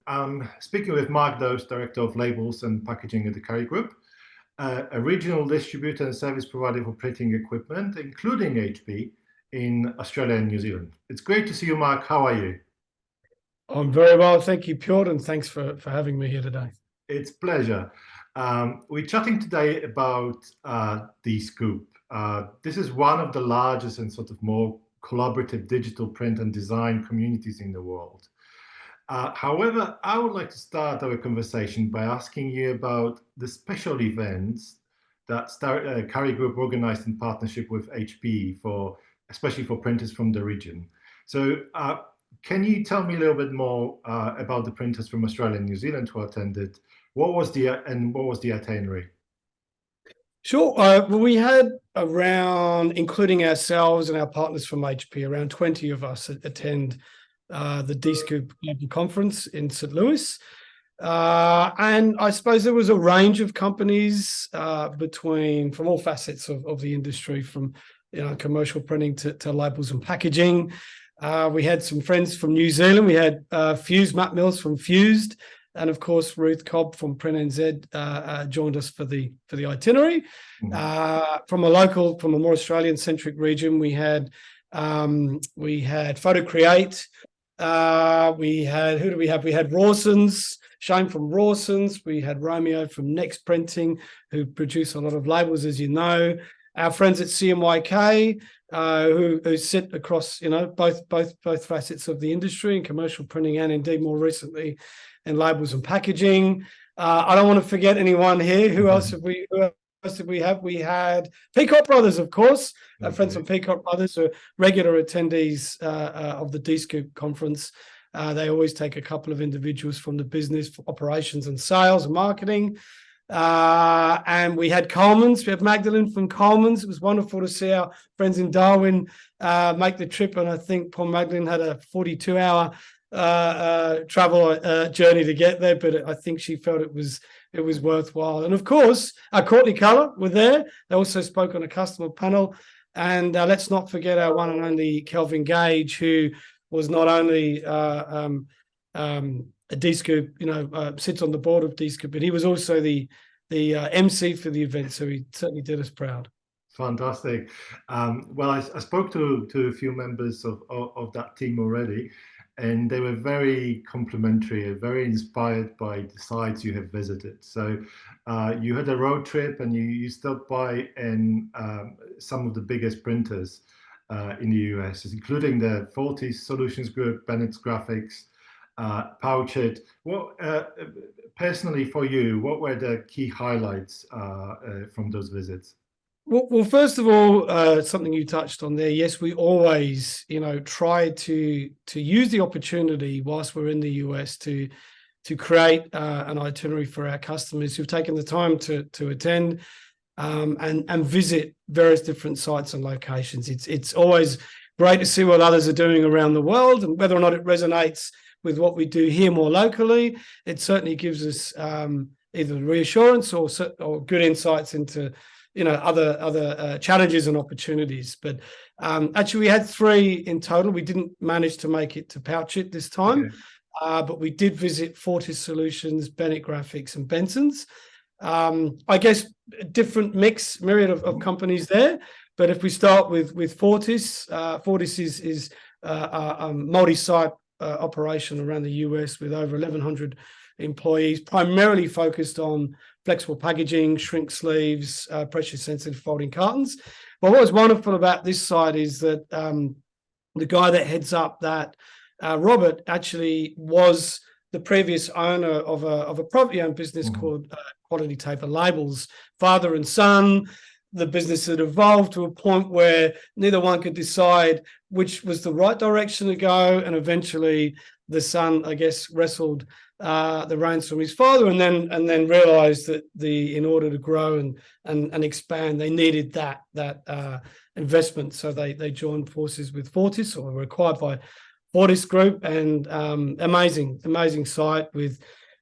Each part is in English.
I'm speaking with Mark Dose, Director of Labels and Packaging at the Curry Group, a regional distributor and service provider for printing equipment, including HP, in Australia and New Zealand. It's great to see you, Mark. How are you? I'm very well, thank you, Piotr, and thanks for having me here today. It's a pleasure. We're chatting today about Descoop. This is one of the largest and sort of more collaborative digital print and design communities in the world. However, I would like to start our conversation by asking you about the special events that Curry Group organized in partnership with HP, especially for printers from the region. So can you tell me a little bit more about the printers from Australia and New Zealand who attended? What was the itinerary? Sure. Well, we had around, including ourselves and our partners from HP, around 20 of us attend the Descoop Global Conference in St. Louis. And I suppose there was a range of companies from all facets of the industry, from commercial printing to labels and packaging. We had some friends from New Zealand. We had Matt Mills from Fused, and of course Ruth Cobb from Print NZ joined us for the itinerary. From a more Australian-centric region, we had Photo Create. We had Rawson's, Shane from Rawson's. We had Romeo from Next Printing, who produce a lot of labels, as you know. Our friends at CMYK, who sit across both facets of the industry in commercial printing and indeed more recently in labels and packaging. I don't want to forget anyone here. Who else did we have? We had Peacock Brothers, of course. Our friends from Peacock Brothers are regular attendees of the Descoop conference. They always take a couple of individuals from the business for operations and sales and marketing. And we had Coleman's. We had Magdalene from Coleman's. It was wonderful to see our friends in Darwin make the trip, and I think poor Magdalene had a 42-hour travel journey to get there, but I think she felt it was worthwhile. And of course, Courtney Culler were there. They also spoke on a customer panel. And let's not forget our one and only Kelvin Gage, who was not only a Descoop, sits on the board of Descoop, but he was also the MC for the event, so he certainly did us proud. Fantastic. Well, I spoke to a few members of that team already, and they were very complimentary, very inspired by the sites you have visited. So you had a road trip and you stopped by in some of the biggest printers in the US, including the Fortis Solutions Group, Bennett's Graphics, Pouchit. Personally for you, what were the key highlights from those visits? Well, first of all, something you touched on there. Yes, we always, try to use the opportunity whilst we're in the US to create an itinerary for our customers who've taken the time to attend and visit various different sites and locations. It's always great to see what others are doing around the world, and whether or not it resonates with what we do here more locally, it certainly gives us either reassurance or good insights into other challenges and opportunities. But actually, we had 3 in total. We didn't manage to make it to Pouchit this time, but we did visit Fortis Solutions, Bennett Graphics, and Benson's. I guess different myriad of companies there. But if we start with Fortis, Fortis is a multi-site operation around the US with over 1,100 employees, primarily focused on flexible packaging, shrink sleeves, pressure-sensitive folding cartons. But what was wonderful about this site is that the guy that heads up that, Robert, actually was the previous owner of a privately-owned business called Quality Tape and Labels, father and son. The business had evolved to a point where neither one could decide which was the right direction to go, and eventually the son, I guess, wrestled the reins from his father, and then realized that in order to grow and expand, they needed that investment. So they joined forces with Fortis, or were acquired by Fortis Group, and amazing site with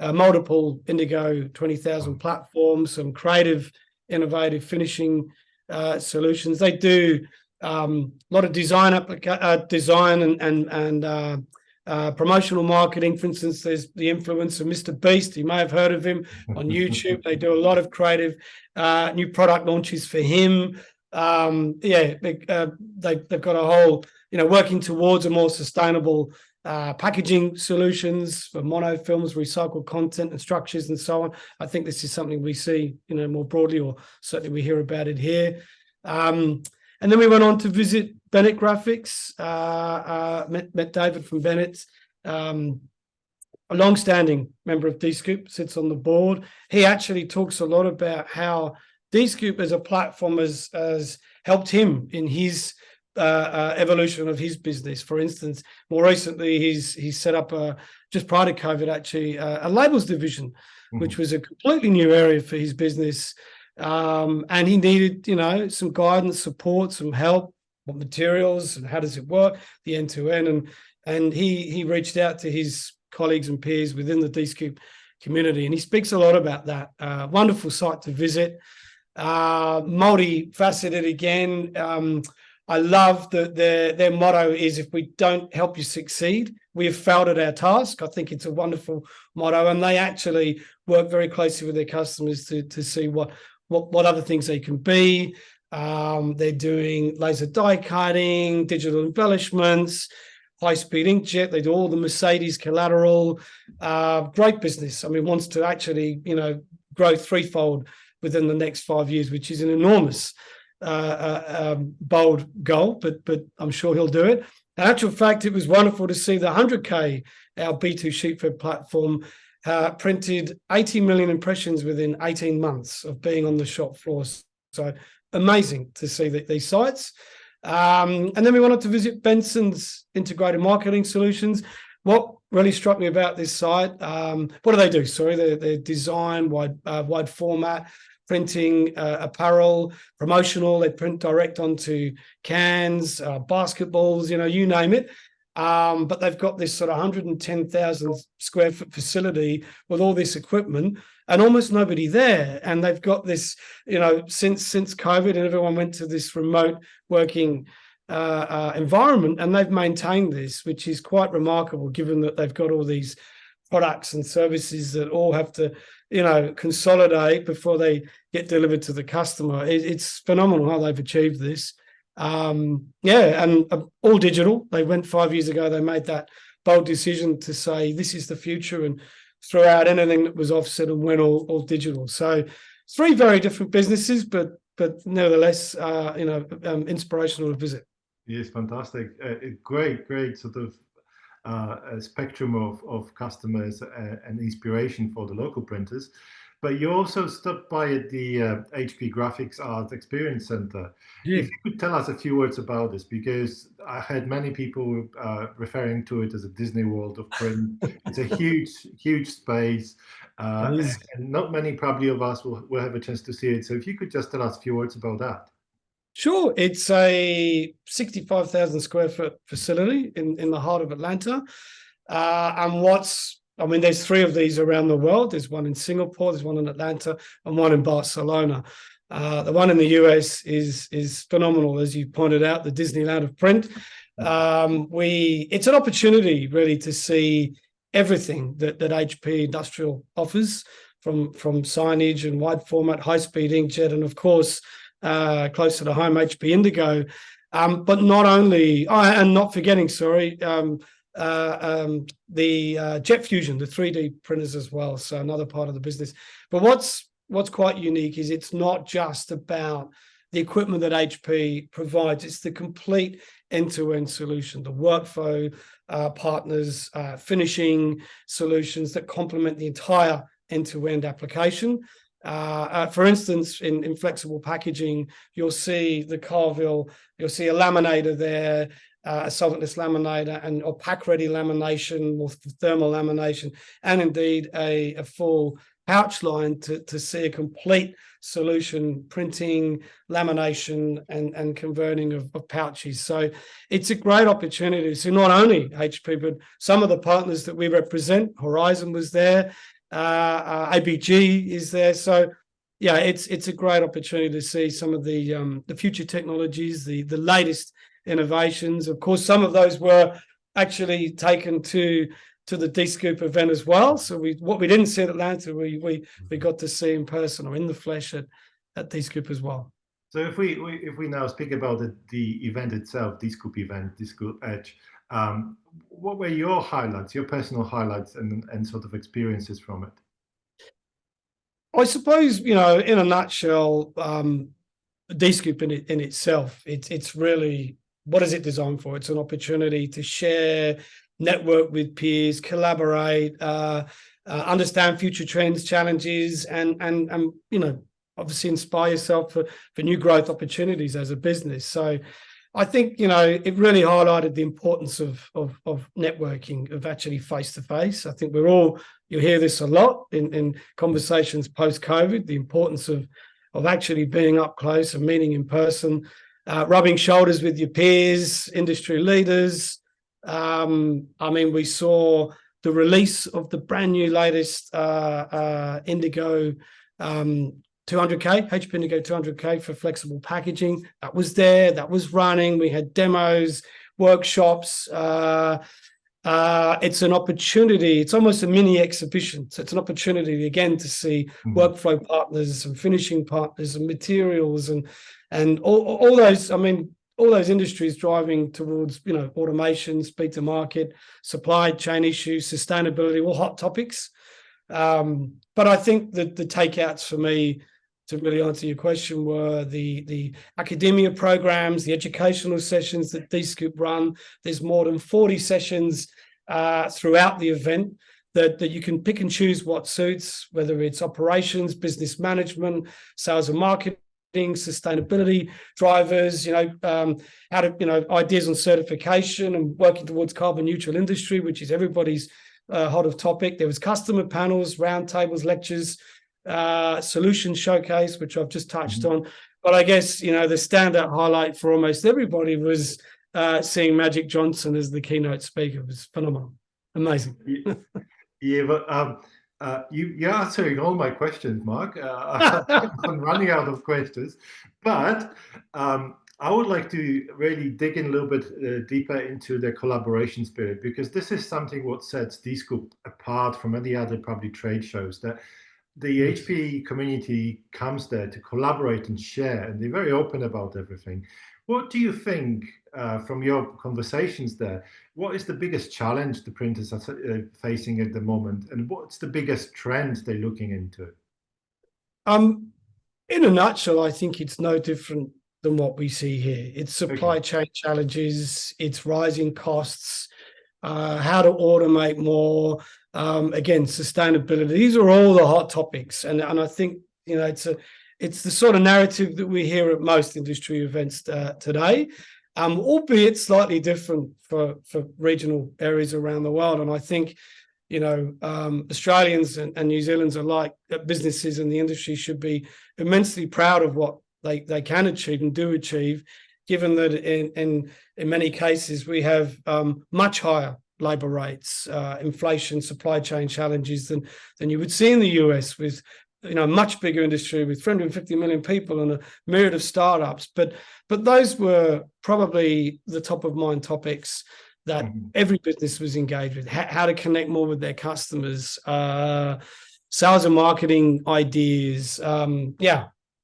multiple Indigo 20,000 platforms, some creative, innovative finishing solutions. They do a lot of design and promotional marketing. For instance, there's the influencer Mr. Beast. You may have heard of him on YouTube. They do a lot of creative new product launches for him. They've got a whole, working towards a more sustainable packaging solutions for monofilms, recycled content and structures and so on. I think this is something we see, more broadly, or certainly we hear about it here. And then we went on to visit Bennett Graphics, met David from Bennett, a long-standing member of Dscoop, sits on the board. He actually talks a lot about how Dscoop as a platform has helped him in his evolution of his business. For instance, more recently, he's set up, just prior to COVID, actually, a labels division, which was a completely new area for his business. And he needed, some guidance, support, some help, what materials and how does it work, the end-to-end. And he reached out to his colleagues and peers within the Dscoop community, and he speaks a lot about that. Wonderful site to visit, multifaceted again. I love that their motto is, if we don't help you succeed, we have failed at our task. I think it's a wonderful motto, and they actually work very closely with their customers to see what other things they can be. They're doing laser die cutting, digital embellishments, high-speed inkjet. They do all the Mercedes collateral. Great business. I mean, wants to actually, grow threefold within the next 5 years, which is an enormous, bold goal, but I'm sure he'll do it. In actual fact, it was wonderful to see the 100K, our B2 Sheetfed platform, printed 80 million impressions within 18 months of being on the shop floor. So amazing to see these sites. And then we wanted to visit Benson's Integrated Marketing Solutions. What really struck me about this site, what do they do? Sorry, they design wide format, printing, apparel, promotional. They print direct onto cans, basketballs, you name it. But they've got this sort of 110,000 square foot facility with all this equipment and almost nobody there. And they've got this, since COVID, and everyone went to this remote working environment, and they've maintained this, which is quite remarkable, given that they've got all these products and services that all have to, consolidate before they get delivered to the customer. It's phenomenal how they've achieved this. And all digital. They went 5 years ago, they made that bold decision to say this is the future, and threw out anything that was offset and went all digital. So 3 very different businesses, but nevertheless, inspirational to visit. Yes, fantastic. Great sort of a spectrum of customers and inspiration for the local printers. But you also stopped by at the HP Graphics Art Experience Center. Yeah. If you could tell us a few words about this, because I had many people referring to it as a Disney World of print. It's a huge space, and not many probably of us will have a chance to see it. So if you could just tell us a few words about that. Sure. It's a 65,000 square foot facility in the heart of Atlanta. And there's 3 of these around the world. There's one in Singapore, there's one in Atlanta, and one in Barcelona. The one in the US is phenomenal, as you pointed out, the Disneyland of print. It's an opportunity really to see everything that HP Industrial offers, from signage and wide format, high-speed inkjet, and of course, closer to home, HP Indigo. But not only, and not forgetting, the Jet Fusion, the 3D printers as well. So another part of the business. But what's quite unique is it's not just about the equipment that HP provides. It's the complete end-to-end solution, the workflow partners, finishing solutions that complement the entire end-to-end application. For instance, in flexible packaging, you'll see the Carville, you'll see a laminator there, a solventless laminator, or pack-ready lamination or thermal lamination, and indeed a full pouch line to see a complete solution, printing, lamination, and converting of pouches. So it's a great opportunity to see not only HP, but some of the partners that we represent. Horizon was there, ABG is there. So yeah, it's a great opportunity to see some of the future technologies, the latest innovations. Of course, some of those were actually taken to the D-Scoop event as well. So what we didn't see at Atlanta, we got to see in person or in the flesh at D-Scoop as well. So if we now speak about the event itself, D-Scoop event, D-Scoop Edge, what were your highlights, your personal highlights and sort of experiences from it? I suppose, in a nutshell, D-Scoop in itself, it's really, what is it designed for? It's an opportunity to share, network with peers, collaborate, understand future trends, challenges, and obviously inspire yourself for new growth opportunities as a business. So I think, it really highlighted the importance of networking, of actually face-to-face. I think you'll hear this a lot in conversations post-COVID, the importance of actually being up close and meeting in person, rubbing shoulders with your peers, industry leaders. We saw the release of the brand new latest Indigo 200K, HP Indigo 200K for flexible packaging. That was there, that was running. We had demos, workshops. It's an opportunity. It's almost a mini exhibition. So it's an opportunity again to see workflow partners and finishing partners and materials and all those. All those industries driving towards automation, speed to market, supply chain issues, sustainability, all hot topics. But I think that the takeouts for me, to really answer your question, were the academia programs, the educational sessions that D-Scoop run. There's more than 40 sessions throughout the event that you can pick and choose what suits, whether it's operations, business management, sales and marketing, sustainability drivers, how to, ideas on certification and working towards carbon neutral industry, which is everybody's hot of topic. There was customer panels, roundtables, lectures, solution showcase, which I've just touched on. But I guess, the standout highlight for almost everybody was seeing Magic Johnson as the keynote speaker. It was phenomenal. Amazing. Yeah, but you're answering all my questions, Mark. I'm running out of questions, but I would like to really dig in a little bit deeper into the collaboration spirit, because this is something what sets D-Scoop apart from any other public trade shows, that the HPE community comes there to collaborate and share, and they're very open about everything. What do you think, from your conversations there, what is the biggest challenge the printers are facing at the moment, and what's the biggest trend they're looking into? In a nutshell, I think it's no different than what we see here. It's supply chain challenges, it's rising costs, how to automate more, again, sustainability. These are all the hot topics, and I think it's the sort of narrative that we hear at most industry events today, albeit slightly different for regional areas around the world. And I think Australians and New Zealanders alike, businesses in the industry, should be immensely proud of what they can achieve and do achieve, given that in many cases we have much higher labour rates, inflation, supply chain challenges than you would see in the US, with much bigger industry with 350 million people and a myriad of startups. But those were probably the top of mind topics that every business was engaged with. How to connect more with their customers, sales and marketing ideas.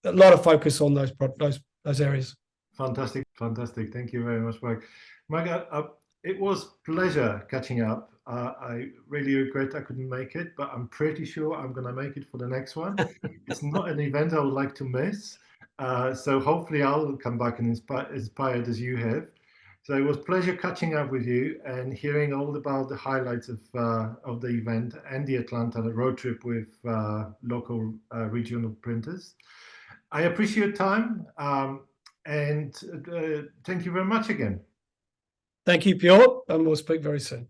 A lot of focus on those areas. Fantastic. Thank you very much, Mike. Mike, it was a pleasure catching up. I really regret I couldn't make it, but I'm pretty sure I'm going to make it for the next one. It's not an event I would like to miss. So hopefully I'll come back and inspired as you have. So it was a pleasure catching up with you and hearing all about the highlights of the event and the Atlanta road trip with local regional printers. I appreciate your time, and thank you very much again. Thank you, Piotr, and we'll speak very soon.